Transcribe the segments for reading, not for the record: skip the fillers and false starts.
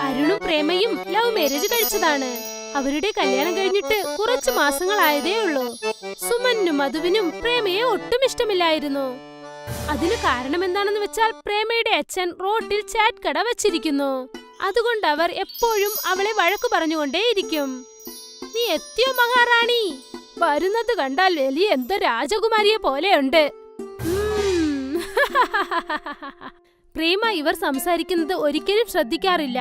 അരുണും പ്രേമയും love marriage കഴിച്ചതാണ്. അവരുടെ കല്യാണം കഴിഞ്ഞിട്ട് കുറച്ചു മാസങ്ങളായതേ ഉള്ളൂ. സുമനും മധുവിനും പ്രേമയെ ഒട്ടും ഇഷ്ടമില്ലായിരുന്നു. അതിന് കാരണം എന്താണെന്ന് വെച്ചാൽ പ്രേമയുടെ അച്ഛൻ റോട്ടിൽ ചാറ്റ് കട വച്ചിരിക്കുന്നു. അതുകൊണ്ട് അവർ എപ്പോഴും അവളെ വഴക്കു പറഞ്ഞുകൊണ്ടേയിരിക്കും. നീ എത്തിയോ മഹാറാണി? വരുന്നത് കണ്ടാൽ വലിയ എന്തോ രാജകുമാരിയെ പോലെയുണ്ട്. പ്രേമ ഇവർ സംസാരിക്കുന്നത് ഒരിക്കലും ശ്രദ്ധിക്കാറില്ല.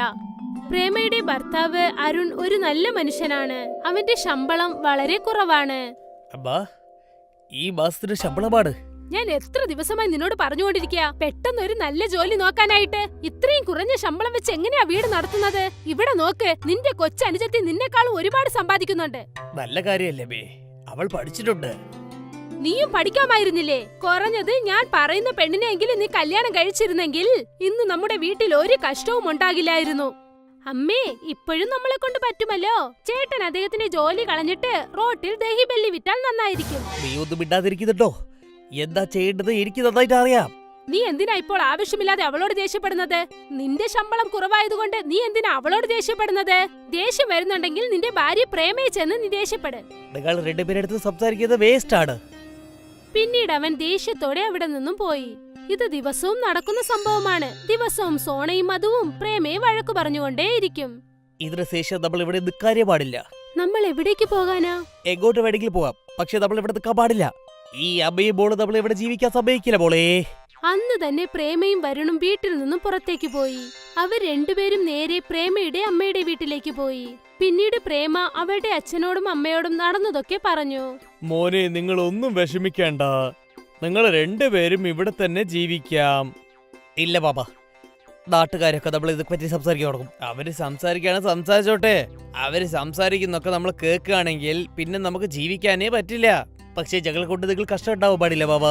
പ്രേമയുടെ ഭർത്താവ് അരുൺ ഒരു നല്ല മനുഷ്യനാണ്. അവന്റെ ശമ്പളം വളരെ കുറവാണ്. ഈ മാസത്തിന്റെ ശമ്പളമാണ്. ഞാൻ എത്ര ദിവസമായി നിന്നോട് പറഞ്ഞുകൊണ്ടിരിക്കുക, പെട്ടെന്ന് ഒരു നല്ല ജോലി നോക്കാനായിട്ട്. ഇത്രയും കുറഞ്ഞ ശമ്പളം വെച്ച് എങ്ങനെയാ വീട് നടത്തുന്നത്? ഇവിടെ നോക്ക്, നിന്റെ കൊച്ചനുജത്തി നിന്നെക്കാളും ഒരുപാട് സമ്പാദിക്കുന്നുണ്ട്. നല്ല കാര്യല്ലേ ബേ, അവൾ പഠിച്ചിട്ടുണ്ട്. നീയും പഠിക്കാമായിരുന്നില്ലേ? കുറഞ്ഞത് ഞാൻ പറയുന്ന പെണ്ണിനെങ്കിലും നീ കല്യാണം കഴിച്ചിരുന്നെങ്കിൽ ഇന്ന് നമ്മുടെ വീട്ടിൽ ഒരു കഷ്ടവും ഉണ്ടാകില്ലായിരുന്നു. അമ്മേ, ഇപ്പോഴും നമ്മളെ കൊണ്ട് പറ്റുമല്ലോ. ചേട്ടൻ അദ്ദേഹത്തിന്റെ ജോലി കളഞ്ഞിട്ട് റോട്ടിൽ ദഹിബല്ലി വിറ്റാൽ നന്നായിരിക്കും. നീ ഒന്നും മിണ്ടാതിരിക്കുന്നുണ്ടോ? എന്താ ചെയ്യേണ്ടത് എനിക്ക് നന്നായിട്ട് അറിയാം. നീ എന്തിനാ ഇപ്പോൾ ആവശ്യമില്ലാതെ അവളോട് ദേഷ്യപ്പെടുന്നത്? നിന്റെ ശമ്പളം കുറവായതുകൊണ്ട് നീ എന്തിനാ അവളോട് ദേഷ്യപ്പെടുന്നത്? ദേഷ്യം വരുന്നുണ്ടെങ്കിൽ നിന്റെ ഭാര്യ പ്രേമയെ ചെന്ന് നീ ദേഷ്യപ്പെട്. നിങ്ങൾ രണ്ടുപേരെടുത്ത് സംസാരിക്കുന്നത് വേസ്റ്റ് ആണ്. പിന്നീട് അവൻ ദേഷ്യത്തോടെ അവിടെ നിന്നും പോയി. ഇത് ദിവസവും നടക്കുന്ന സംഭവമാണ്. ദിവസവും സോണയും മധുവും പ്രേമയെ വഴക്കു പറഞ്ഞുകൊണ്ടേയിരിക്കും. ഇതിന് ശേഷം നമ്മൾ ഇവിടെ നിൽക്കാനേ പാടില്ല. നമ്മൾ എവിടേക്ക് പോകാനാ? എങ്ങോട്ട് വേണമെങ്കിലും പോവാം, പക്ഷെ നമ്മൾ ഇവിടെ നിൽക്കാൻ പാടില്ല. ഈ അമ്മയും മോള് നമ്മൾ ഇവിടെ ജീവിക്കാൻ സമ്മതിക്കില്ല മോളെ. അന്ന് തന്നെ പ്രേമയും വരുണും വീട്ടിൽ നിന്നും പുറത്തേക്ക് പോയി. അവർ രണ്ടുപേരും നേരെ പ്രേമയുടെ അമ്മയുടെ വീട്ടിലേക്ക് പോയി. പിന്നീട് പ്രേമ അവളുടെ അച്ഛനോടും അമ്മയോടും നടന്നതൊക്കെ പറഞ്ഞു. മോനെ, നിങ്ങൾ ഒന്നും വിഷമിക്കേണ്ട. നിങ്ങൾ രണ്ടുപേരും ഇവിടെ തന്നെ ജീവിക്കാം. ഇല്ല പാപ്പ, നാട്ടുകാരൊക്കെ നമ്മൾ ഇതൊക്കെ പറ്റി സംസാരിക്കാൻ തുടങ്ങും. അവര് സംസാരിക്കാണ്, സംസാരിച്ചോട്ടെ. അവര് സംസാരിക്കുന്നൊക്കെ നമ്മൾ കേൾക്കുകയാണെങ്കിൽ പിന്നെ നമുക്ക് ജീവിക്കാനേ പറ്റില്ല. പക്ഷേ ഞങ്ങളെ കൊണ്ട് നിങ്ങൾ കഷ്ടം ഉണ്ടാവാൻ പാടില്ല ബാബ.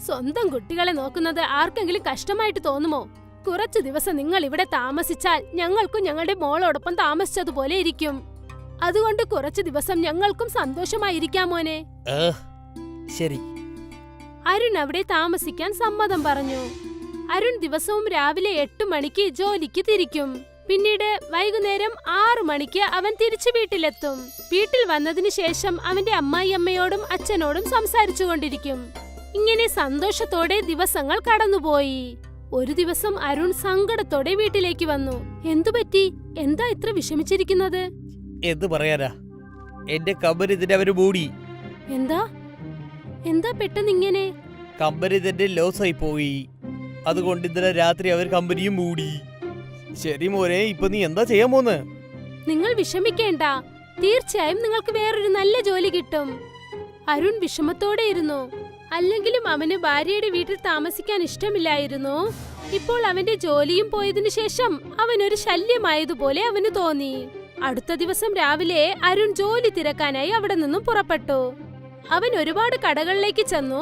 സ്വന്തം കുട്ടികളെ നോക്കുന്നത് ആർക്കെങ്കിലും കഷ്ടമായിട്ട് തോന്നുമോ? കുറച്ചു ദിവസം നിങ്ങൾ ഇവിടെ താമസിച്ചാൽ ഞങ്ങൾക്കും ഞങ്ങളുടെ മോളോടൊപ്പം താമസിച്ചതുപോലെ ഇരിക്കും. അതുകൊണ്ട് കുറച്ചു ദിവസം ഞങ്ങൾക്കും സന്തോഷമായിരിക്കാം മോനെ. ശരി. അരുൺ അവിടെ താമസിക്കാൻ സമ്മതം പറഞ്ഞു. അരുൺ ദിവസവും രാവിലെ 8 മണിക്ക് ജോലിക്ക് തിരിക്കും. പിന്നീട് വൈകുന്നേരം 6 മണിക്ക് അവൻ തിരിച്ചു വീട്ടിലെത്തും. വീട്ടിൽ വന്നതിന് ശേഷം അവന്റെ അമ്മായിയമ്മയോടും അച്ഛനോടും സംസാരിച്ചു കൊണ്ടിരിക്കും. ഇങ്ങനെ സന്തോഷത്തോടെ ദിവസങ്ങൾ കടന്നുപോയി. ഒരു ദിവസം അരുൺ സങ്കടത്തോടെ വീട്ടിലേക്ക് വന്നു. എന്തുപറ്റി? എന്താ ഇത്ര വിഷമിച്ചിരിക്കുന്നത്? എന്ത് പറയാനാ, എന്റെ കമ്പനി ഇതിനെ അവര് മൂടി. എന്താ എന്താ പെട്ടെന്ന് ഇങ്ങനെ? കമ്പനി തന്നെ ലോസ് ആയി പോയി. അതുകൊണ്ട് ഇന്നലെ രാത്രി അവർ കമ്പനിയും മൂടി. ശരി മോനെ, ഇപ്പൊ നീ എന്താ ചെയ്യാൻ പോന്ന്? നിങ്ങൾ വിഷമിക്കേണ്ട, തീർച്ചയായും നിങ്ങൾക്ക് വേറൊരു നല്ല ജോലി കിട്ടും. അരുൺ വിഷമത്തോടെ ഇരുന്നു. അല്ലെങ്കിലും അവന് ഭാര്യയുടെ വീട്ടിൽ താമസിക്കാൻ ഇഷ്ടമില്ലായിരുന്നു. ഇപ്പോൾ അവന്റെ ജോലിയും പോയതിനു ശേഷം അവനൊരു ശല്യമായതുപോലെ അവന് തോന്നി. അടുത്ത ദിവസം രാവിലെ അരുൺ ജോലി തിരക്കാനായി അവിടെ നിന്നും പുറപ്പെട്ടു. അവൻ ഒരുപാട് കടകളിലേക്ക് ചെന്നു,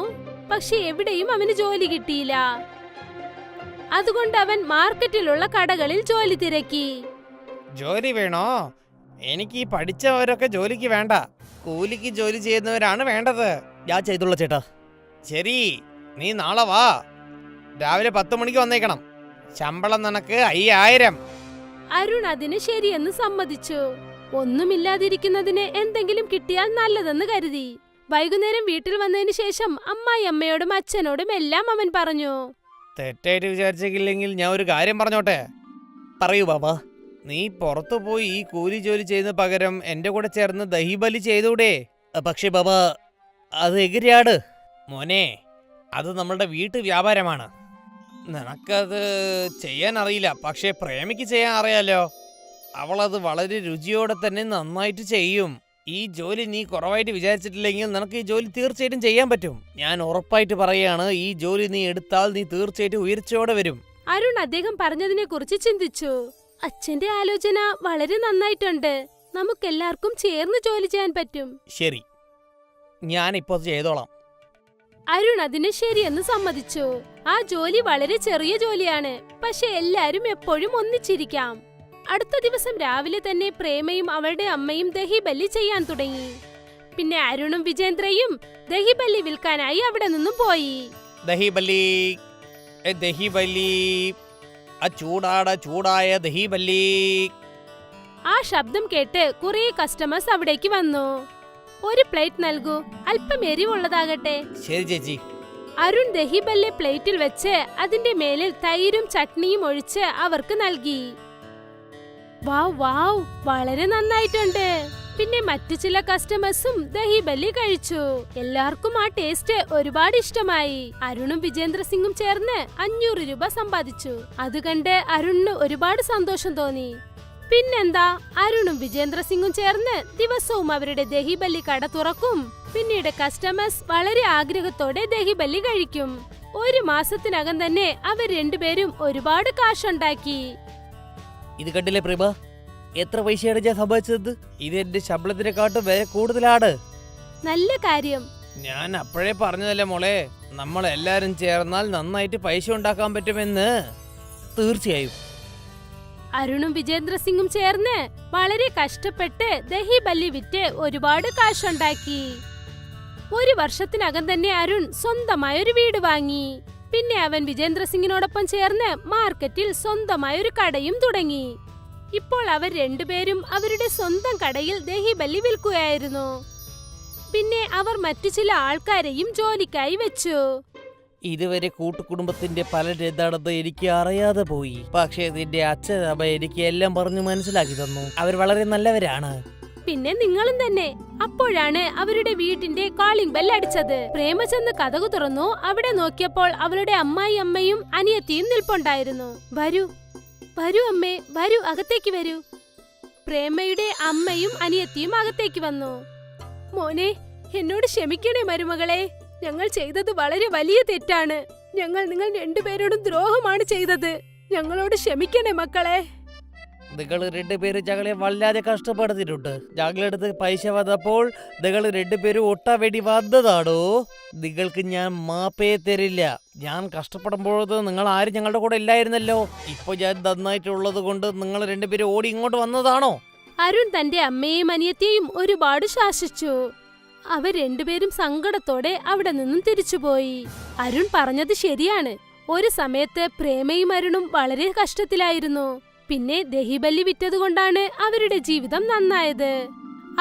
പക്ഷെ എവിടെയും അവന് ജോലി കിട്ടിയില്ല. അതുകൊണ്ട് അവൻ മാർക്കറ്റിലുള്ള കടകളിൽ ജോലി തിരക്കി. ജോലി വേണോ? എനിക്ക് ഈ പഠിച്ചവരൊക്കെ ജോലിക്ക് വേണ്ട, കൂലിക്ക് ജോലി ചെയ്യുന്നവരാണ് വേണ്ടത്. ഞാൻ ചെയ്തുള്ള ചേട്ടാ. ശരി, നീ നാളെ വാ. രാവിലെ 10 മണിക്ക് വന്നേക്കണം. ശമ്പളം നിനക്ക് 5000. അരുൺ അതിന് ശരിയെന്ന് സമ്മതിച്ചു. ഒന്നുമില്ലാതിരിക്കുന്നതിന് എന്തെങ്കിലും കിട്ടിയാൽ നല്ലതെന്ന് കരുതി. വൈകുന്നേരം വീട്ടിൽ വന്നതിന് ശേഷം അമ്മായിയമ്മയോടും അച്ഛനോടും എല്ലാം അവൻ പറഞ്ഞു. തെറ്റായിട്ട് വിചാരിച്ചെങ്കിൽ ഞാൻ ഒരു കാര്യം പറഞ്ഞോട്ടെ? പറയൂ ബാബാ. നീ പുറത്തു പോയി ഈ കൂലി ജോലി ചെയ്യുന്ന പകരം എന്റെ കൂടെ ചേർന്ന് ദഹിബലി ചെയ്തൂടെ? പക്ഷേ ബാബാ, അത് എങ്ങനെയാണ്? മോനെ, അത് നമ്മളുടെ വീട്ടു വ്യാപാരമാണ്. നിനക്കത് ചെയ്യാൻ അറിയില്ല, പക്ഷേ പ്രേമയ്ക്ക് ചെയ്യാൻ അറിയാലോ. അവളത് വളരെ രുചിയോടെ തന്നെ നന്നായിട്ട് ചെയ്യും. ഈ ജോലി നീ കുറവായിട്ട് വിചാരിച്ചിട്ടില്ലെങ്കിൽ നിനക്ക് ഈ ജോലി തീർച്ചയായിട്ടും ചെയ്യാൻ പറ്റും. ഞാൻ ഉറപ്പായിട്ട് പറയാണ്, ഈ ജോലി നീ എടുത്താൽ നീ തീർച്ചയായിട്ടും ഉയർച്ചയോടെ വരും. അരുൺ അദ്ദേഹം പറഞ്ഞതിനെ കുറിച്ച് ചിന്തിച്ചു. അച്ഛന്റെ ആലോചന വളരെ നന്നായിട്ടുണ്ട്. നമുക്കെല്ലാവർക്കും ചേർന്ന് ജോലി ചെയ്യാൻ പറ്റും. ശരി, ഞാൻ ഇപ്പോൾ ചെയ്തോളാം. അരുൺ അതിന് ശരിയെന്ന് സമ്മതിച്ചു. ആ ജോലി വളരെ ചെറിയ ജോലിയാണ്, പക്ഷെ എല്ലാരും എപ്പോഴും ഒന്നിച്ചിരിക്കാം. അടുത്ത ദിവസം രാവിലെ തന്നെ പ്രേമയും അവളുടെ അമ്മയും ദഹിബല്ലി ചെയ്യാൻ തുടങ്ങി. പിന്നെ അരുണും വിജേന്ദ്രയും ദഹിബല്ലി വിൽക്കാനായി അവിടെ നിന്നും പോയി. ദഹിബല്ലി, ദഹിബല്ലി. ചൂടായ ദഹിബല്ലി. ആ ശബ്ദം കേട്ട് കുറെ കസ്റ്റമേഴ്സ് അവിടേക്ക് വന്നു. ഒരു പ്ലേറ്റ് നൽകൂ, അല്പം എരിവുള്ളതാകട്ടെ. ശരി ചേച്ചി. അരുൺ ദഹിബല്ലി പ്ലേറ്റിൽ വെച്ച് അതിന്റെ മേലിൽ തൈരും ചട്നിയും ഒഴിച്ച് അവർക്ക് നൽകി. വാവ് വാവ്, വളരെ നന്നായിട്ടുണ്ട്. പിന്നെ മറ്റു ചില കസ്റ്റമേഴ്സും ദഹിബല്ലി കഴിച്ചു. എല്ലാവർക്കും ആ ടേസ്റ്റ് ഒരുപാട് ഇഷ്ടമായി. അരുണും വിജേന്ദ്ര സിംഗും ചേർന്ന് 500 രൂപ സമ്പാദിച്ചു. അത് കണ്ട് അരുണിന് ഒരുപാട് സന്തോഷം തോന്നി. പിന്നെന്താ, അരുണും വിജേന്ദ്ര സിംഗും ചേർന്ന് ദിവസവും അവരുടെ ദഹിബല്ലി കട തുറക്കും. പിന്നീട് കസ്റ്റമേഴ്സ് വളരെ ആഗ്രഹത്തോടെ ദഹിബല്ലി കഴിക്കും. 1 മാസത്തിനകം തന്നെ അവർ രണ്ടുപേരും ഒരുപാട് കാശുണ്ടാക്കി. ഇത് കണ്ടില്ലേ പ്രഭ, എത്ര പൈസയാണ് ഞാൻ സമ്പാദിച്ചത്? ഇത് എന്റെ ശമ്പളത്തിനെക്കാട്ടും വില കൂടുതലാണ്. നല്ല കാര്യം. ഞാൻ അപ്പോഴേ പറഞ്ഞതല്ലേ മോളെ, നമ്മൾ എല്ലാരും ചേർന്നാൽ നന്നായിട്ട് പൈസ ഉണ്ടാക്കാൻ പറ്റുമെന്ന്. തീർച്ചയായും. അരുണും വിജേന്ദ്ര സിംഗും ചേർന്ന് വളരെ കഷ്ടപ്പെട്ട് ദഹിബല്ലി വിറ്റ് ഒരുപാട് കാശുണ്ടാക്കി. 1 വർഷത്തിനകം തന്നെ അരുൺ സ്വന്തമായൊരു വീട് വാങ്ങി. പിന്നെ അവൻ വിജേന്ദ്ര സിംഗിനോടൊപ്പം ചേർന്ന് മാർക്കറ്റിൽ സ്വന്തമായൊരു കടയും തുടങ്ങി. ഇപ്പോൾ അവർ രണ്ടുപേരും അവരുടെ സ്വന്തം കടയിൽ ദഹിബല്ലി വിൽക്കുകയായിരുന്നു. പിന്നെ അവർ മറ്റു ചില ആൾക്കാരെയും ജോലിക്കായി വെച്ചു. ഇതുവരെ കൂട്ടുകുടുംബത്തിന്റെ പലരും എന്താണെന്ന് എനിക്ക് അറിയാതെ പോയി. പക്ഷേ നിന്റെ അച്ഛനമ്മ എനിക്ക് എല്ലാം പറഞ്ഞു മനസ്സിലാക്കി തന്നു. അവർ വളരെ നല്ലവരാണ്. പിന്നെ നിങ്ങളും തന്നെ. അപ്പോഴാണ് അവരുടെ വീട്ടിന്റെ കോളിംഗ് ബെൽ അടിച്ചത്. പ്രേമചന്ദ് കതകു തുറന്നു. അവിടെ നോക്കിയപ്പോൾ അവളുടെ അമ്മായിയമ്മയും അനിയത്തിയും നിൽപ്പുണ്ടായിരുന്നു. വരൂ വരൂ അമ്മേ, വരൂ, അകത്തേക്ക് വരൂ. പ്രേമയുടെ അമ്മയും അനിയത്തിയും അകത്തേക്ക് വന്നു. മോനെ, എന്നോട് ക്ഷമിക്കണേ മരുമകളെ. ഞങ്ങൾ ചെയ്തത് വളരെ വലിയ തെറ്റാണ്. ഞങ്ങൾ നിങ്ങൾ രണ്ടുപേരോടും ദ്രോഹമാണ് ചെയ്തത്. ഞങ്ങളോട് ക്ഷമിക്കണേ മക്കളെ. നിങ്ങൾ രണ്ടുപേരും ഞങ്ങളെ വല്ലാതെ കഷ്ടപ്പെടുത്തിയിട്ടുണ്ട്. ഞങ്ങളടുത്ത് പൈസ വന്നപ്പോൾ നിങ്ങൾ രണ്ടുപേരും ഒട്ടാ വേണ്ടി വന്നതാണോ? നിങ്ങൾക്ക് ഞാൻ മാപ്പേ തരില്ല. ഞാൻ കഷ്ടപ്പെടുമ്പോഴത് നിങ്ങൾ ആരും ഞങ്ങളുടെ കൂടെ ഇല്ലായിരുന്നല്ലോ. ഇപ്പൊ ഞാൻ നന്നായിട്ടുള്ളത് കൊണ്ട് നിങ്ങൾ രണ്ടുപേരും ഓടി ഇങ്ങോട്ട് വന്നതാണോ? അരുൺ തന്റെ അമ്മയെയും അനിയത്തെയും ഒരുപാട് ശാസിച്ചു. അവർ രണ്ടുപേരും സങ്കടത്തോടെ അവിടെ നിന്നും തിരിച്ചുപോയി. അരുൺ പറഞ്ഞത് ശരിയാണ്. ഒരു സമയത്ത് പ്രേമയും അരുണും വളരെ കഷ്ടത്തിലായിരുന്നു. പിന്നെ ദഹിബല്ലി വിറ്റതുകൊണ്ടാണ് അവരുടെ ജീവിതം നന്നായത്.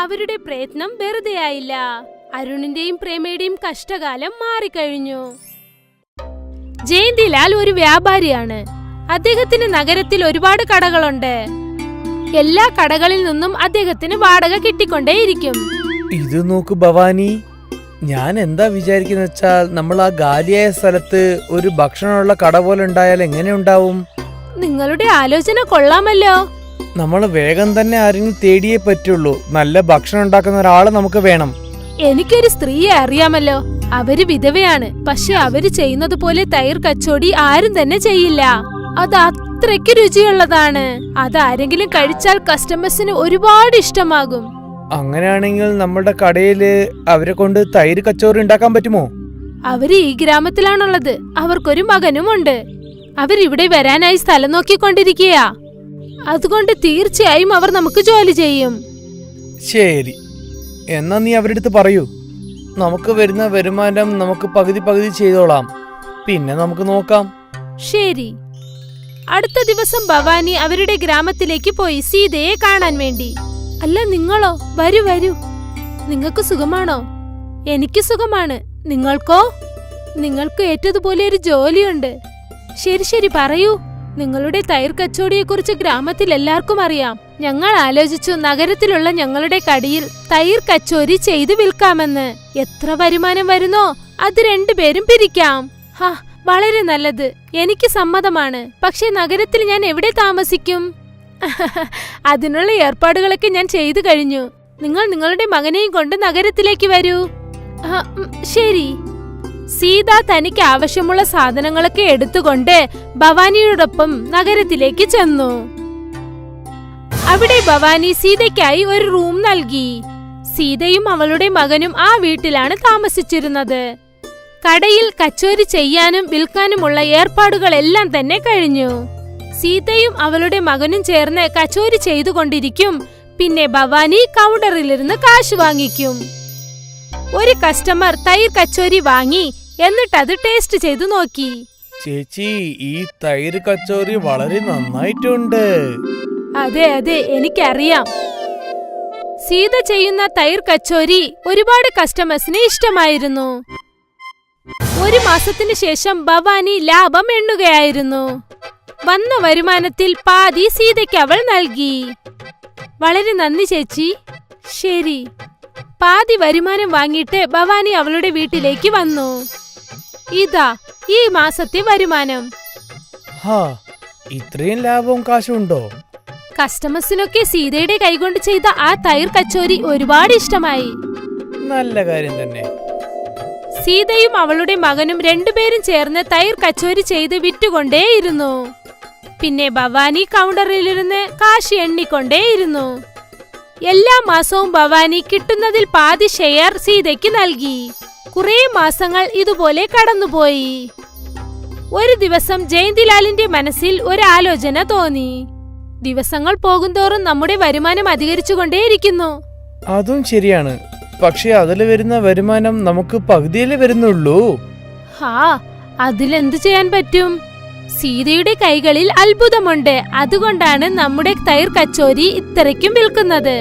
അവരുടെ പ്രയത്നം വെറുതെയായില്ല. അരുണിന്റെയും പ്രേമയുടെയും കഷ്ടകാലം മാറിക്കഴിഞ്ഞു. ജയന്തിലാൽ ഒരു വ്യാപാരിയാണ്. അദ്ദേഹത്തിന് നഗരത്തിൽ ഒരുപാട് കടകളുണ്ട്. എല്ലാ കടകളിൽ നിന്നും അദ്ദേഹത്തിന് വാടക കിട്ടിക്കൊണ്ടേയിരിക്കും. ഇത് നോക്ക് ഭവാനി, ഞാൻ എന്താ വിചാരിക്കുന്ന വെച്ചാൽ നമ്മൾ ആ ഗാലിയായ സ്ഥലത്ത് ഒരു ഭക്ഷണമുള്ള കട പോലെ ഉണ്ടായാൽ എങ്ങനെ ഉണ്ടാവും? നിങ്ങളുടെ ആലോചന കൊള്ളാമല്ലോ. നമ്മൾ വേഗം തന്നെ ആരെങ്കിലും തേടിയേ പറ്റുള്ളൂ. നല്ല ഭക്ഷണം ഉണ്ടാക്കുന്ന ഒരാള് നമുക്ക് വേണം. എനിക്കൊരു സ്ത്രീയെ അറിയാമല്ലോ. അവര് വിധവയാണ്. പക്ഷെ അവര് ചെയ്യുന്നത് പോലെ തൈർ കച്ചോടി ആരും തന്നെ ചെയ്യില്ല. അത് അത്രയ്ക്ക് രുചിയുള്ളതാണ്. അതാരെങ്കിലും കഴിച്ചാൽ കസ്റ്റമേഴ്സിന് ഒരുപാട് ഇഷ്ടമാകും. അങ്ങനെയാണെങ്കിൽ നമ്മുടെ കടയില് അവരെ കൊണ്ട് തൈര് കച്ചോറി ഉണ്ടാക്കാൻ പറ്റുമോ? അവര് ഈ ഗ്രാമത്തിലാണുള്ളത്. അവർക്കൊരു മകനുമുണ്ട്. അവരിവിടെ വരാനായി സ്ഥലം നോക്കിക്കൊണ്ടിരിക്കുകയാ. അതുകൊണ്ട് തീർച്ചയായും അവർ നമുക്ക് ജോലി ചെയ്യും. ശരി, എന്നാ നീ അവരുടെ അടുത്ത് പറയൂ. നമുക്ക് വരുന്ന വരുമാനം നമുക്ക് പകുതി പകുതി ചെയ്തോളാം. പിന്നെ നമുക്ക് നോക്കാം. ശരി. അടുത്ത ദിവസം ഭവാനി അവരുടെ ഗ്രാമത്തിലേക്ക് പോയി സീതയെ കാണാൻ വേണ്ടി. അല്ല, നിങ്ങളോ? വരൂ വരൂ. നിങ്ങൾക്ക് സുഖമാണോ? എനിക്ക് സുഖമാണ്. നിങ്ങൾക്കോ? നിങ്ങൾക്ക് ഏറ്റതുപോലെ ഒരു ജോലിയുണ്ട്. ശരി ശരി, പറയൂ. നിങ്ങളുടെ തൈർ കച്ചോടിയെ കുറിച്ച് ഗ്രാമത്തിൽ എല്ലാവർക്കും അറിയാം. ഞങ്ങൾ ആലോചിച്ചു നഗരത്തിലുള്ള ഞങ്ങളുടെ കടയിൽ തൈർ കച്ചോരി ചെയ്തു വിൽക്കാമെന്ന്. എത്ര വരുമാനം വരുന്നോ അത് രണ്ടുപേരും പിരിക്കാം. ഹാ, വളരെ നല്ലത്. എനിക്ക് സമ്മതമാണ്. പക്ഷേ നഗരത്തിൽ ഞാൻ എവിടെ താമസിക്കും? അതിനുള്ള ഏർപ്പാടുകളൊക്കെ ഞാൻ ചെയ്തു കഴിഞ്ഞു. നിങ്ങൾ നിങ്ങളുടെ മകനെയും കൊണ്ട് നഗരത്തിലേക്ക് വരൂ. ശരി. സീത തനിക്ക് ആവശ്യമുള്ള സാധനങ്ങളൊക്കെ എടുത്തുകൊണ്ട് ഭവാനിയോടൊപ്പം നഗരത്തിലേക്ക് ചെന്നു. അവിടെ ഭവാനി സീതയ്ക്കായി ഒരു റൂം നൽകി. സീതയും അവളുടെ മകനും ആ വീട്ടിലാണ് താമസിച്ചിരുന്നത്. കടയിൽ കച്ചോരി ചെയ്യാനും വിൽക്കാനുമുള്ള ഏർപ്പാടുകളെല്ലാം തന്നെ കഴിഞ്ഞു. സീതയും അവളുടെ മകനും ചേർന്ന് കച്ചോരി ചെയ്തുകൊണ്ടിരിക്കും. പിന്നെ ഭവാനി കൗണ്ടറിലിരുന്ന് കാശ് വാങ്ങിക്കും. ഒരു കസ്റ്റമർ തൈർ കച്ചോരി വാങ്ങി. എന്നിട്ടത് ടേസ്റ്റ് ചെയ്തു നോക്കി. ചേച്ചി, ഈ തൈര് കച്ചോറി വളരെ നന്നായിട്ടുണ്ട്. അതെ അതെ, എനിക്കറിയാം. സീത ചെയ്യുന്ന തൈർ കച്ചോരി ഒരുപാട് കസ്റ്റമേഴ്സിന് ഇഷ്ടമായിരുന്നു. ഒരു മാസത്തിന് ശേഷം ഭവാനി ലാഭം എണ്ണുകയായിരുന്നു. വന്ന വരുമാനത്തിൽ പാതി സീതയ്ക്ക് അവൾ നൽകി. വളരെ നന്ദി ചേച്ചി. ശരി. പാതി വരുമാനം വാങ്ങിയിട്ട് ഭവാനി അവളുടെ വീട്ടിലേക്ക് വന്നു. ഇതാ ഈ മാസത്തെ വരുമാനം. ഇത്രയും ലാഭവും കാശുണ്ടോ? കസ്റ്റമേഴ്സിനൊക്കെ സീതയുടെ കൈകൊണ്ട് ചെയ്ത ആ തൈർ കച്ചോരി ഒരുപാട് ഇഷ്ടമായി. നല്ല കാര്യം തന്നെ. സീതയും അവളുടെ മകനും രണ്ടുപേരും ചേർന്ന് തൈർ കച്ചോരി ചെയ്ത് വിറ്റുകൊണ്ടേയിരുന്നു. പിന്നെ ഭവാനി കൗണ്ടറിലിരുന്ന് കാശ് എണ്ണിക്കൊണ്ടേയിരുന്നു. എല്ലാ മാസവും ഭവാനി കിട്ടുന്നതിൽ പാതി ഷെയർ സീതയ്ക്ക് നൽകി. കുറെ മാസങ്ങൾ ഇതുപോലെ കടന്നുപോയി. ഒരു ദിവസം ജയന്തിലാലിന്റെ മനസ്സിൽ ഒരു ആലോചന തോന്നി. ദിവസങ്ങൾ പോകുന്തോറും നമ്മുടെ വരുമാനം അധികരിച്ചുകൊണ്ടേയിരിക്കുന്നു. അതും ശരിയാണ്. പക്ഷെ അതിൽ വരുന്ന വരുമാനം നമുക്ക് പകുതിയിലേ വരുന്നുള്ളൂ. അതിലെന്ത് ചെയ്യാൻ പറ്റും? സീതയുടെ കൈകളിൽ അത്ഭുതമുണ്ട്. അതുകൊണ്ടാണ് നമ്മുടെ തൈർ കച്ചോരി ഇത്രയ്ക്കും വിൽക്കുന്നത്.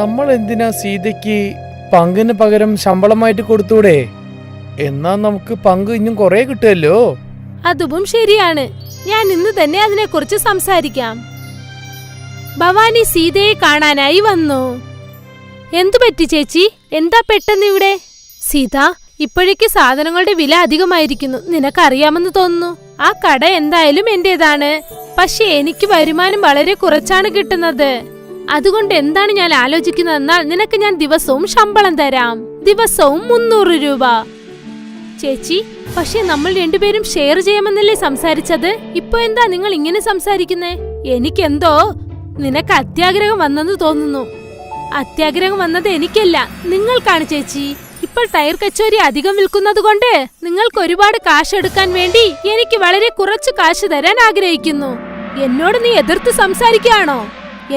നമ്മൾ എന്തിനാ സീതയ്ക്ക് പങ്കിന് പകരം ശമ്പളമായിട്ട് കൊടുത്തൂടെ? എന്നാ നമുക്ക് പങ്ക് ഇനിയും കുറെ കിട്ടുമല്ലോ. അതും ശരിയാണ്. ഞാൻ ഇന്ന് തന്നെ അതിനെക്കുറിച്ച് സംസാരിക്കാം. ഭവാനി സീതയെ കാണാനായി വന്നു. എന്തുപറ്റി ചേച്ചി? എന്താ പെട്ടെന്ന് ഇവിടെ? സീത, ഇപ്പോഴേക്ക് സാധനങ്ങളുടെ വില അധികമായിരിക്കുന്നു. നിനക്കറിയാമെന്ന് തോന്നുന്നു. ആ കട എന്തായാലും എന്റേതാണ്. പക്ഷെ എനിക്ക് വരുമാനം വളരെ കുറച്ചാണ് കിട്ടുന്നത്. അതുകൊണ്ട് എന്താണ് ഞാൻ ആലോചിക്കുന്നതെന്നാൽ നിനക്ക് ഞാൻ ദിവസവും ശമ്പളം തരാം. ദിവസവും 300 രൂപ. ചേച്ചി, പക്ഷെ നമ്മൾ രണ്ടുപേരും ഷെയർ ചെയ്യാമെന്നല്ലേ സംസാരിച്ചത്? ഇപ്പൊ എന്താ നിങ്ങൾ ഇങ്ങനെ സംസാരിക്കുന്നേ? എനിക്കെന്തോ നിനക്ക് അത്യാഗ്രഹം വന്നെന്ന് തോന്നുന്നു. അത്യാഗ്രഹം വന്നത് എനിക്കല്ല, നിങ്ങൾക്കാണ് ചേച്ചി. ഇപ്പോൾ ടയർ കച്ചോരി അധികം വിൽക്കുന്നത് കൊണ്ട് നിങ്ങൾക്ക് ഒരുപാട് കാശ് എടുക്കാൻ വേണ്ടി എനിക്ക് വളരെ കുറച്ച് കാശ് തരാൻ ആഗ്രഹിക്കുന്നു. എന്നോട് നീ എതിർത്ത് സംസാരിക്കുകയാണോ?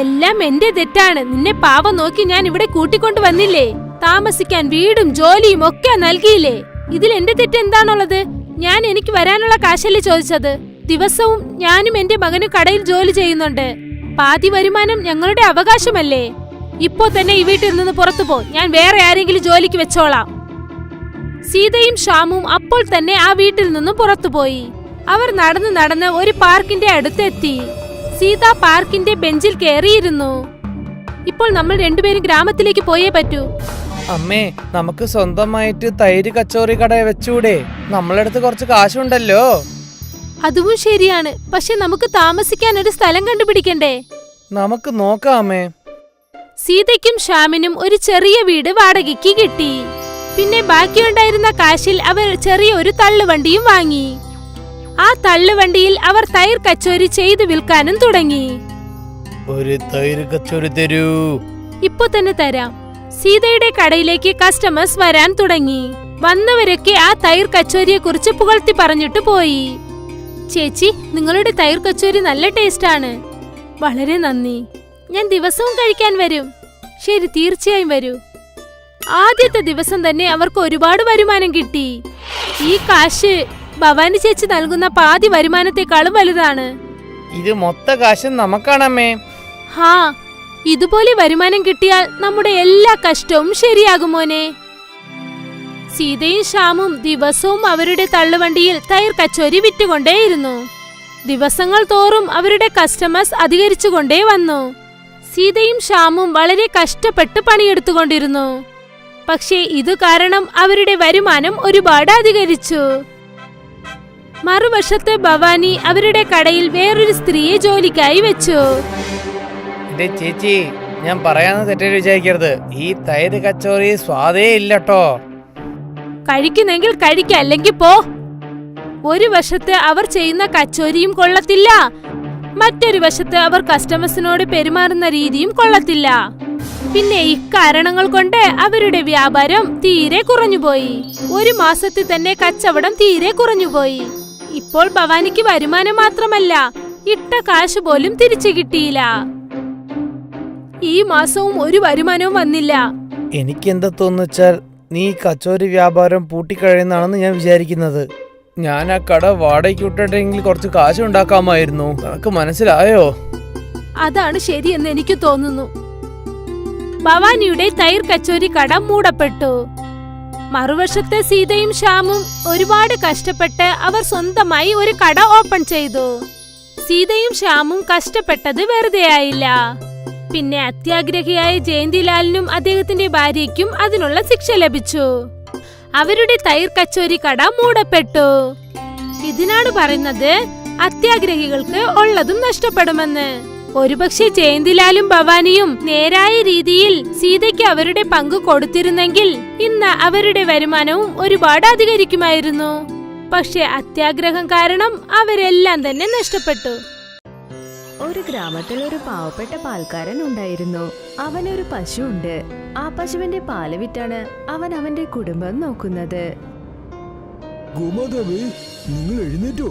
എല്ലാം എന്റെ തെറ്റാണ്. നിന്നെ പാവം നോക്കി ഞാൻ ഇവിടെ കൂട്ടിക്കൊണ്ടു വന്നില്ലേ? താമസിക്കാൻ വീടും ജോലിയും ഒക്കെ നൽകിയില്ലേ? ഇതിൽ എന്റെ തെറ്റ് എന്താണുള്ളത്? ഞാൻ എനിക്ക് വരാനുള്ള കാശല്ലേ ചോദിച്ചത്. ദിവസവും ഞാനും എന്റെ മകനും കടയിൽ ജോലി ചെയ്യുന്നുണ്ട്. പാതി വരുമാനം ഞങ്ങളുടെ അവകാശമല്ലേ? ഇപ്പോ തന്നെ ഈ വീട്ടിൽ നിന്ന് പുറത്തു പോ. ഞാൻ വേറെ ആരെങ്കിലും ജോലിക്ക് വെച്ചോളാം. സീതയും ശ്യാമും അപ്പോൾ തന്നെ ആ വീട്ടിൽ നിന്നും പുറത്തുപോയി. അവർ നടന്ന് ഒരു പാർക്കിന്റെ അടുത്തെത്തി. സീത പാർക്കിന്റെ ബെഞ്ചിൽ കയറിയിരുന്നു. ഇപ്പോൾ നമ്മൾ രണ്ടുപേരും ഗ്രാമത്തിലേക്ക് പോയേ പറ്റൂ. അമ്മേ, നമുക്ക് സ്വന്തമായിട്ട് തൈര് കച്ചോറി കട വെച്ചൂടെ? നമ്മളടുത്ത് കുറച്ച് കാശുണ്ടല്ലോ. അതും ശരിയാണ്. പക്ഷെ നമുക്ക് താമസിക്കാൻ ഒരു സ്ഥലം കണ്ടുപിടിക്കണ്ടേ? നമുക്ക് നോക്കാം അമ്മേ. സീതയ്ക്കും ശ്യാമിനും ഒരു ചെറിയ വീട് വാടകയ്ക്ക് കിട്ടി. പിന്നെ ബാക്കിയുണ്ടായിരുന്ന കാശിൽ അവർ ചെറിയ ഒരു തള്ളുവണ്ടിയും വാങ്ങി. ആ തള്ളുവണ്ടിയിൽ അവർ തൈർ കച്ചോരി ചെയ്തു വിൽക്കാനും തുടങ്ങി. ഒരു തൈര് കച്ചോരി തരൂ. ഇപ്പൊ തന്നെ തരാം. സീതയുടെ കടയിലേക്ക് കസ്റ്റമേഴ്സ് വരാൻ തുടങ്ങി. വന്നവരൊക്കെ ആ തൈർ കച്ചോരിയെ കുറിച്ച് പുകഴ്ത്തി പറഞ്ഞിട്ട് പോയി. ചേച്ചി, നിങ്ങളുടെ തൈർ കച്ചോരി നല്ല ടേസ്റ്റ് ആണ്. വളരെ നന്ദി. ഞാൻ ദിവസവും കഴിക്കാൻ വരും. ശരി, തീർച്ചയായും വരൂ. ആദ്യത്തെ ദിവസം തന്നെ അവർക്ക് ഒരുപാട് വരുമാനം കിട്ടി. ഈ കാശ് ഭവാനി ചേച്ചി നൽകുന്ന പാതി വരുമാനത്തെക്കാളും വലുതാണ്. ഇത് മൊത്ത കാശ് നമുക്കാണമ്മേ. ഇതുപോലെ വരുമാനം കിട്ടിയാൽ നമ്മുടെ എല്ലാ കഷ്ടവും ശരിയാകും മോനെ. സീതയും ശ്യാമും ദിവസവും അവരുടെ തള്ളുവണ്ടിയിൽ തൈർ കച്ചോരി വിറ്റുകൊണ്ടേയിരുന്നു. ദിവസങ്ങൾ തോറും അവരുടെ കസ്റ്റമേഴ്സ് അധികരിച്ചുകൊണ്ടേ വന്നു. സീതയും ശ്യാമും വളരെ കഷ്ടപ്പെട്ട് പണിയെടുത്തുകൊണ്ടിരുന്നു. പക്ഷേ ഇതു കാരണം അവരുടെ വരുമാനം ഒരുപാട് അധികരിച്ചു. മറുവശത്ത് ഭവാനി അവരുടെ കടയിൽ വേറൊരു സ്ത്രീയെ ജോലിക്കായി വെച്ചു. ചേച്ചി, ഞാൻ പറയാന്ന് തെറ്റായി വിചാരിക്കരുത്. ഈ തൈര് കച്ചോറി സ്വാദേ ഇല്ലട്ടോ. കഴിക്കുന്നെങ്കിൽ കഴിക്ക, അല്ലെങ്കിൽ പോ. ഒരു വശത്ത് അവർ ചെയ്യുന്ന കച്ചോരിയും കൊള്ളത്തില്ല, മറ്റൊരു വശത്ത് അവർ കസ്റ്റമേഴ്സിനോട് പെരുമാറുന്ന രീതിയും കൊള്ളത്തില്ല. പിന്നെ ഇക്കാരണങ്ങൾ കൊണ്ട് അവരുടെ വ്യാപാരം തീരെ കുറഞ്ഞുപോയി. ഒരു മാസത്തിൽ തന്നെ കച്ചവടം തീരെ കുറഞ്ഞുപോയി. ഇപ്പോൾ ഭവാനിക്ക് വരുമാനം മാത്രമല്ല, ഇട്ട കാശ് പോലും തിരിച്ചു കിട്ടിയില്ല. ഈ മാസവും ഒരു വരുമാനവും വന്നില്ല. എനിക്കെന്താ തോന്നുവെച്ചാൽ നീ കച്ചോരി വ്യാപാരം പൂട്ടിക്കഴിയുന്നാണെന്ന് ഞാൻ വിചാരിക്കുന്നത്. ഞാൻ ആ കട വാടകയ്ക്ക് വിട്ടിട്ടെങ്കിൽ കുറച്ച് കാശ് ഉണ്ടാക്കാമായിരുന്നു. നിനക്ക് മനസ്സിലായോ? അതാണ് ശരിയെന്ന് എനിക്ക് തോന്നുന്നു. ഭവാനിയുടെ തൈർ കച്ചോരി കട മൂടപ്പെട്ടു. മറുവശത്തെ സീതയും ശ്യാമും ഒരുപാട് കഷ്ടപ്പെട്ട് അവർ സ്വന്തമായി ഒരു കട ഓപ്പൺ ചെയ്തു. സീതയും ശ്യാമും കഷ്ടപ്പെട്ടത് വെറുതെയായില്ല. പിന്നെ അത്യാഗ്രഹിയായ ജയന്തിലാലിനും അദ്ദേഹത്തിന്റെ ഭാര്യയ്ക്കും അതിനുള്ള ശിക്ഷ ലഭിച്ചു. അവരുടെ തൈർ കച്ചോരി കട മൂടപ്പെട്ടു. ഇതിനാണ് പറയുന്നത് അത്യാഗ്രഹികൾക്ക് ഉള്ളതും നഷ്ടപ്പെടുമെന്ന്. ഒരുപക്ഷെ ജയന്തിലാലും ഭവാനിയും നേരായ രീതിയിൽ സീതയ്ക്ക് അവരുടെ പങ്ക് കൊടുത്തിരുന്നെങ്കിൽ ഇന്ന് അവരുടെ വരുമാനവും ഒരുപാട് അധികരിക്കുമായിരുന്നു. പക്ഷെ അത്യാഗ്രഹം കാരണം അവരെല്ലാം തന്നെ നഷ്ടപ്പെട്ടു. ഒരു ഗ്രാമത്തിൽ ഒരു പാവപ്പെട്ട പാൽക്കാരൻ ഉണ്ടായിരുന്നു. അവനൊരു പശുവുണ്ട്. ആ പശുവിന്റെ പാല് വിറ്റാണ് അവൻ അവന്റെ കുടുംബം നോക്കുന്നത്. ഗോമാതാവേ, നിങ്ങൾ എഴുന്നേറ്റോ?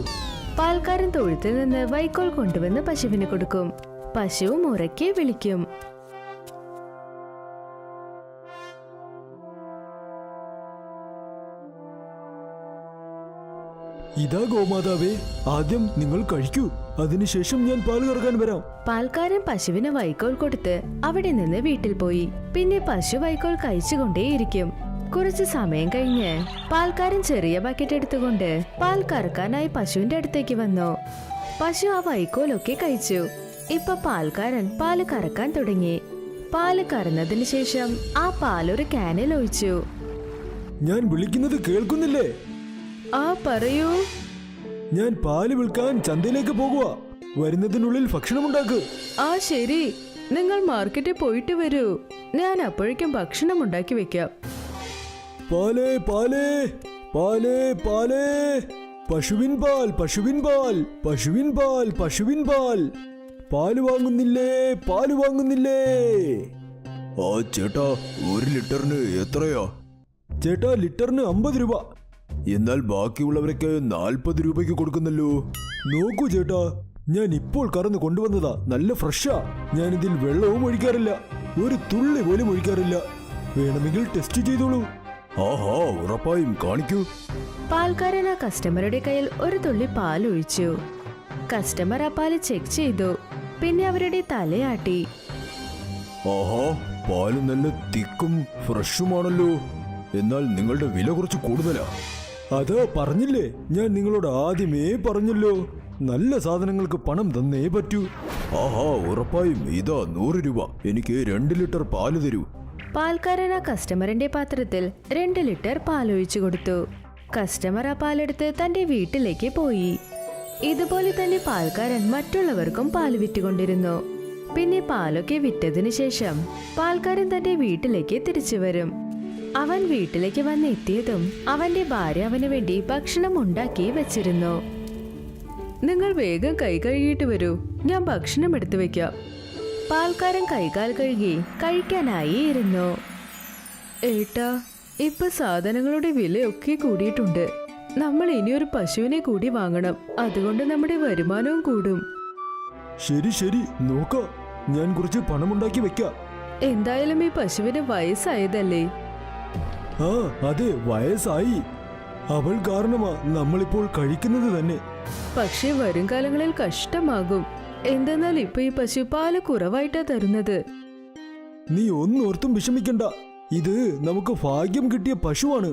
പാൽക്കാരൻ തൊഴുത്തിൽ നിന്ന് വൈക്കോൽ കൊണ്ടുവന്ന് പശുവിന് കൊടുക്കും. പശുവും ഉറക്കെ വിളിക്കും. ഇതാ ഗോമാതാവേ, ആദ്യം നിങ്ങൾ കഴിക്കൂ, അതിനുശേഷം ഞാൻ പാൽ കറക്കാൻ വരാം. പാൽക്കാരൻ പശുവിന് വൈക്കോൽ കൊടുത്ത് അവിടെ നിന്ന് വീട്ടിൽ പോയി. പിന്നെ പശു വൈക്കോൽ കഴിച്ചുകൊണ്ടേയിരിക്കും. കുറച്ചു സമയം കഴിഞ്ഞ് പാൽക്കാരൻ ചെറിയ ബക്കറ്റ് എടുത്തുകൊണ്ട് പാൽ കറക്കാനായി പശുവിന്റെ അടുത്തേക്ക് വന്നു. പശു ആ വൈക്കോലൊക്കെ കഴിച്ചു. ഇപ്പൊ പാൽക്കാരൻ പാല് കറക്കാൻ തുടങ്ങി. പാല് കറന്നതിന് ശേഷം ആ പാലൊരു ക്യാനിൽ ഒഴിച്ചു. ഞാൻ വിളിക്കുന്നത് കേൾക്കുന്നില്ലേ? ആ പറയൂ. ഞാൻ പാല് വിൽക്കാൻ ചന്തയിലേക്ക് പോകുക. വരുന്നതിനുള്ളിൽ ഭക്ഷണമുണ്ടാക്ക്. ആ ശരി, നിങ്ങൾ മാർക്കറ്റിൽ പോയിട്ട് വരൂ. ഞാൻ അപ്പോഴേക്കും ഭക്ഷണം ഉണ്ടാക്കി വെക്കാം. പാലേ പാലേ പാലേ പാലേ, പശുവിൻ പാൽ പശുവിൻ പാൽ പശുവിൻ പാൽ പശുവിൻ പാൽ, പാല് വാങ്ങുന്നില്ലേ പാല് വാങ്ങുന്നില്ലേ? ആ ചേട്ടാ, 1 ലിറ്ററിന് എത്രയാ? ചേട്ടാ, ലിറ്ററിന് 50 രൂപ. എന്നാൽ ബാക്കിയുള്ളവരൊക്കെ 40 രൂപയ്ക്ക് കൊടുക്കുന്നല്ലോ. നോക്കൂ ചേട്ടാ, ഞാൻ ഇപ്പോൾ കറന്ന് കൊണ്ടുവന്നതാ. നല്ല ഫ്രഷാ. ഞാനിതിൽ വെള്ളവും ഒഴിക്കാറില്ല, ഒരു തുള്ളി പോലും ഒഴിക്കാറില്ല. വേണമെങ്കിൽ ടെസ്റ്റ് ചെയ്തോളൂ. ആഹാ, ഉറപ്പായും കാണിക്കൂ. പാൽക്കാരൻ ആ കസ്റ്റമറുടെ കയ്യിൽ ഒരു തുള്ളി പാൽ ഒഴിച്ചു. കസ്റ്റമർ ആ പാല് ചെക്ക് ചെയ്തു. പിന്നെ അവരുടെ തലയാട്ടി. ആഹാ, പാല് നല്ല തിക്കും ഫ്രഷുമാണല്ലോ. എന്നാൽ നിങ്ങളുടെ വില കുറച്ച് കൂടുതലാ. അത് പറഞ്ഞില്ലേ, ഞാൻ നിങ്ങളോട് ആദ്യമേ പറഞ്ഞല്ലോ, നല്ല സാധനങ്ങൾക്ക് പണം തന്നേ പറ്റൂ. ആഹാ, ഉറപ്പായും ഇതാ 100 രൂപ. എനിക്ക് 2 ലിറ്റർ പാല് തരൂ. പാൽക്കാരൻ ആ കസ്റ്റമറിന്റെ പാത്രത്തിൽ 2 ലിറ്റർ പാലൊഴിച്ചു കൊടുത്തു. കസ്റ്റമർ ആ പാലെടുത്ത് തന്റെ വീട്ടിലേക്ക് പോയി. ഇതുപോലെ തന്നെ പാൽക്കാരൻ മറ്റുള്ളവർക്കും പാല് വിറ്റുകൊണ്ടിരുന്നു. പിന്നെ പാലൊക്കെ വിറ്റതിനു ശേഷം പാൽക്കാരൻ തന്റെ വീട്ടിലേക്ക് തിരിച്ചു വരും. അവൻ വീട്ടിലേക്ക് വന്നെത്തിയതും അവന്റെ ഭാര്യ അവന് വേണ്ടി ഭക്ഷണം ഉണ്ടാക്കി വെച്ചിരുന്നു. നിങ്ങൾ വേഗം കൈ കഴുകിയിട്ട് വരൂ, ഞാൻ ഭക്ഷണം എടുത്തു വെക്കാം. പാൽക്കാരൻ കൈകാൽ കഴുകി കഴിക്കാനായി ഇരുന്നു. ഏട്ടാ, ഇപ്പൊ സാധനങ്ങളുടെ വിലയൊക്കെ കൂടിയിട്ടുണ്ട്. നമ്മൾ ഇനിയൊരു പശുവിനെ കൂടി വാങ്ങണം. അതുകൊണ്ട് നമ്മുടെ വരുമാനവും കൂടും. ശരി ശരി, നോക്കാം. ഞാൻ കുറച്ച് പണമുണ്ടാക്കി വെക്കാം. എന്തായാലും ഈ പശുവിന് വയസ്സായതല്ലേ? ആ അതെ, വയസ്സായി. അവൾ കാരണമാ നമ്മളിപ്പോൾ കഴിക്കുന്നത് തന്നെ. പക്ഷേ വരും കാലങ്ങളിൽ കഷ്ടമാകും. എന്തെന്നാൽ ഇപ്പൊ ഈ പശു പാല് കുറവായിട്ടാ തരുന്നത്. നീ ഒന്നോർത്തും വിഷമിക്കണ്ട. ഇത് നമുക്ക് ഭാഗ്യം കിട്ടിയ പശുവാണ്.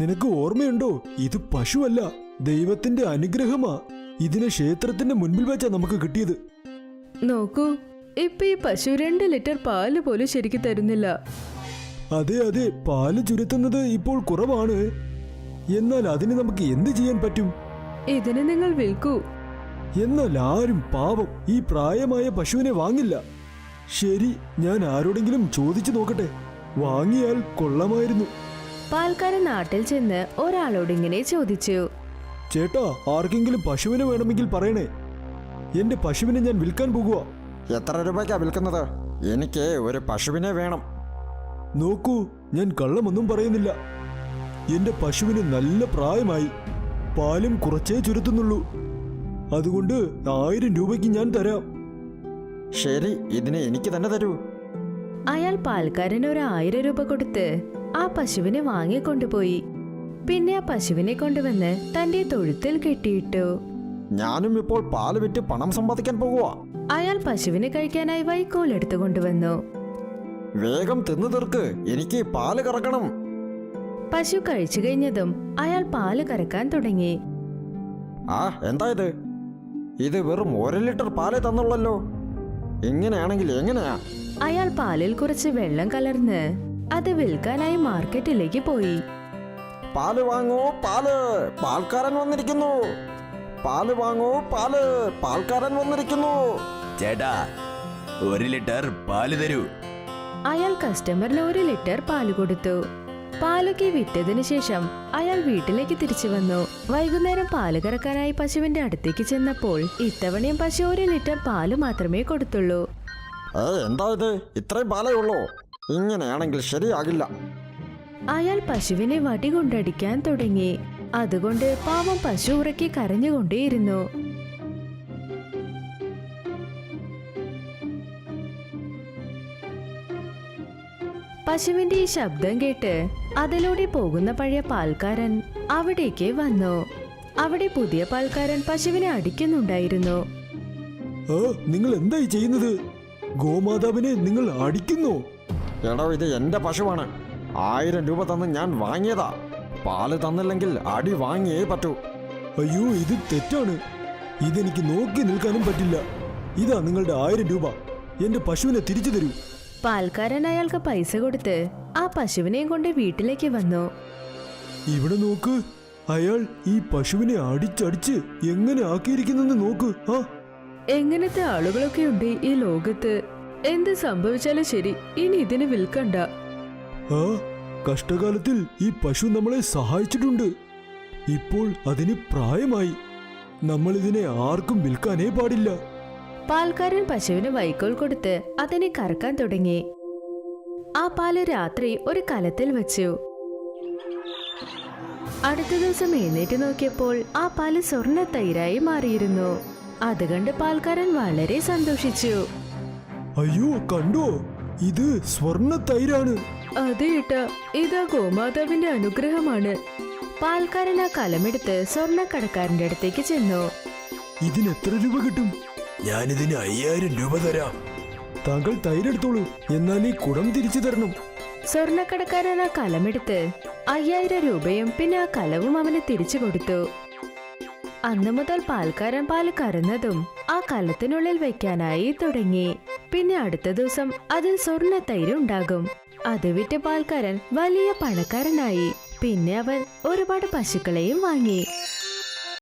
നിനക്ക് ഓർമ്മയുണ്ടോ, ഇത് പശുവല്ല, ദൈവത്തിന്റെ അനുഗ്രഹമാ. ഇതിനെ ക്ഷേത്രത്തിന്റെ മുൻപിൽ വെച്ചാ നമുക്ക് കിട്ടിയത്. നോക്കൂ, ഇപ്പൊ ഈ പശു 2 ലിറ്റർ പാല് പോലും ശരിക്കും തരുന്നില്ല. അതെ അതെ, പാല് ചുരുത്തുന്നത് ഇപ്പോൾ കുറവാണ്. എന്നാൽ അതിന് നമുക്ക് എന്ത് ചെയ്യാൻ പറ്റും? ഇതിനെ നിങ്ങൾ വിൽക്കൂ. എന്നാൽ ആരും പാവം ഈ പ്രായമായ പശുവിനെ വാങ്ങില്ല. ശരി, ഞാൻ ആരോടെങ്കിലും ചോദിച്ചു നോക്കട്ടെ. വാങ്ങിയാൽ കൊള്ളാമായിരുന്നു. പാൽക്കാരൻ നാട്ടിൽ ചെന്ന് ഒരാളോട് ഇങ്ങനെ ചോദിച്ചു. ചേട്ടാ, ആർക്കെങ്കിലും പശുവിനെ വേണമെങ്കിൽ പറയണേ. എന്റെ പശുവിനെ ഞാൻ വിൽക്കാൻ പോകുക. എത്ര രൂപയ്ക്കാ വിൽക്കുന്നത്? എനിക്ക് ഒരു പശുവിനെ വേണം. നോക്കൂ, ഞാൻ കള്ളമൊന്നും പറയുന്നില്ല. എന്റെ പശുവിന് നല്ല പ്രായമായി, പാലും കുറച്ചേ ചുരുത്തുന്നുള്ളൂ. അതുകൊണ്ട് 1000 രൂപയ്ക്ക് ഞാൻ തരാം. ശരി, ഇതിനെ എനിക്ക് തന്നെ തരൂ. അയാൾ പാൽക്കാരന് ഒരു 1000 രൂപ കൊടുത്ത് ആ പശുവിനെ വാങ്ങിക്കൊണ്ടുപോയി. പിന്നെ ആ പശുവിനെ കൊണ്ടുവന്ന് തന്റെ തൊഴുത്തിൽ കെട്ടിയിട്ടു. ഞാനും ഇപ്പോൾ പാല് വിറ്റ് പണം സമ്പാദിക്കാൻ പോകുക. അയാൾ പശുവിന് കഴിക്കാനായി വൈക്കോൽ എടുത്തു കൊണ്ടുവന്നു. വേഗം തിന്നു തീർക്ക്, എനിക്ക് പാല് കറക്കണം. പശു കഴിച്ചു കഴിഞ്ഞതും അയാൾ പാല് കറക്കാൻ തുടങ്ങി. ആ എന്താ ഇത് വെറും 1 ലിറ്റർ പാലേ തന്നുള്ളല്ലോ. ഇങ്ങനെയാണെങ്കിൽ എങ്ങനെയാ? അയാൾ പാലിൽ കുറച്ച് വെള്ളം കലർന്ന് അത് വിൽക്കാനായി മാർക്കറ്റിലേക്ക് പോയി. പാല് വാങ്ങൂ, പാല്, പാൽക്കാരൻ വന്നിരിക്കുന്നു. പാല് വാങ്ങൂ, പാല്, പാൽക്കാരൻ വന്നിരിക്കുന്നു. ചേട്ടാ 1 ലിറ്റർ പാല് തരൂ. അയാൾ കസ്റ്റമറിന് 1 ലിറ്റർ പാല് കൊടുത്തു. പാലൊക്കെ വിറ്റതിനു ശേഷം അയാൾ വീട്ടിലേക്ക് തിരിച്ചു വന്നു. വൈകുന്നേരം പാല് കറക്കാനായി പശുവിന്റെ അടുത്തേക്ക് ചെന്നപ്പോൾ ഇത്തവണയും പശു 1 ലിറ്റർ പാല് മാത്രമേ കൊടുത്തുള്ളൂ. എന്താ ഇത്രയും പാലേ ഉള്ളൂ? ഇങ്ങനെയാണെങ്കിൽ ശരിയാകില്ല. അയാൾ പശുവിനെ വടി കൊണ്ടടിക്കാൻ തുടങ്ങി. അതുകൊണ്ട് പാവം പശു ഉറക്കി കരഞ്ഞുകൊണ്ടേയിരുന്നു. പശുവിന്റെ ഈ ശബ്ദം കേട്ട് അതിലൂടെ പോകുന്ന പഴയ പാൽക്കാരൻ അവിടേക്ക് വന്നു. അവിടെ പുതിയ പാൽക്കാരൻ പശുവിനെ അടിക്കുന്നുണ്ടായിരുന്നു. നിങ്ങൾ എന്തായി ചെയ്യുന്നത്? ഗോമാതാവിനെ നിങ്ങൾ അടിക്കുന്നു. എടോ, ഇത് എന്റെ പശുവാണ്. 1000 രൂപ തന്ന് ഞാൻ വാങ്ങിയതാ. പാല് തന്നില്ലെങ്കിൽ അടി വാങ്ങിയേ പറ്റൂ. അയ്യോ, ഇത് തെറ്റാണ്. ഇതെനിക്ക് നോക്കി നിൽക്കാനും പറ്റില്ല. ഇതാ നിങ്ങളുടെ 1000 രൂപ. എന്റെ പശുവിനെ തിരിച്ചു തരൂ. പാൽക്കാരൻ അയാൾക്ക് പൈസ കൊടുത്ത് ആ പശുവിനെയും കൊണ്ട് വീട്ടിലേക്ക് വന്നു. ഇവിടെ നോക്ക്, അയാൾ ഈ പശുവിനെ അടിച്ചടിച്ച് എങ്ങനെ ആക്കിയിരിക്കുന്നെന്ന് നോക്ക്. എങ്ങനത്തെ ആളുകളൊക്കെ ഉണ്ട് ഈ ലോകത്ത്. എന്ത് സംഭവിച്ചാലും ശരി, ഇനി ഇതിനെ വിൽക്കണ്ട. കഷ്ടകാലത്തിൽ ഈ പശു നമ്മളെ സഹായിച്ചിട്ടുണ്ട്. ഇപ്പോൾ അതിന് പ്രായമായി. നമ്മൾ ഇതിനെ ആർക്കും വിൽക്കാനേ പാടില്ല. പാൽക്കാരൻ പശുവിന് വൈക്കോൽ കൊടുത്ത് അതിനെ കറക്കാൻ തുടങ്ങി. ആ പാല് രാത്രി ഒരു കലത്തിൽ വെച്ചു. അടുത്ത ദിവസം എഴുന്നേറ്റ് നോക്കിയപ്പോൾ ആ പാല് സ്വർണ്ണ തൈരായി മാറിയിരുന്നു. അത് കണ്ട് പാൽക്കാരൻ വളരെ സന്തോഷിച്ചു. അയ്യോ, കണ്ടോ, ഇത് സ്വർണ്ണ തൈരാണ്. അതെ ഏട്ടാ, ഇതാ ഗോമാതാവിന്റെ അനുഗ്രഹമാണ്. പാൽക്കാരൻ ആ കലമെടുത്ത് സ്വർണ്ണക്കടക്കാരന്റെ അടുത്തേക്ക് ചെന്നു. ഇതിന് എത്ര രൂപ കിട്ടും? ഞാനിതിന് 5000 രൂപ തരാം. താങ്കൾ തൈരെടുത്തോളൂ, എന്നാൽ ഈ കുടം തിരിച്ചു തരണം. സ്വർണ്ണക്കടക്കാരൻ ആ കലമെടുത്ത് 5000 രൂപയും പിന്നെ ആ കലവും അവന് തിരിച്ചു കൊടുത്തു. അന്നു മുതൽ പാൽക്കാരൻ പാല് കറന്നതും ആ കലത്തിനുള്ളിൽ വെക്കാനായി തുടങ്ങി. പിന്നെ അടുത്ത ദിവസം അതിൽ സ്വർണ്ണ തൈര് ഉണ്ടാകും. അത് വിറ്റ് പാൽക്കാരൻ വലിയ പണക്കാരനായി. പിന്നെ അവൻ ഒരുപാട് പശുക്കളെയും വാങ്ങി.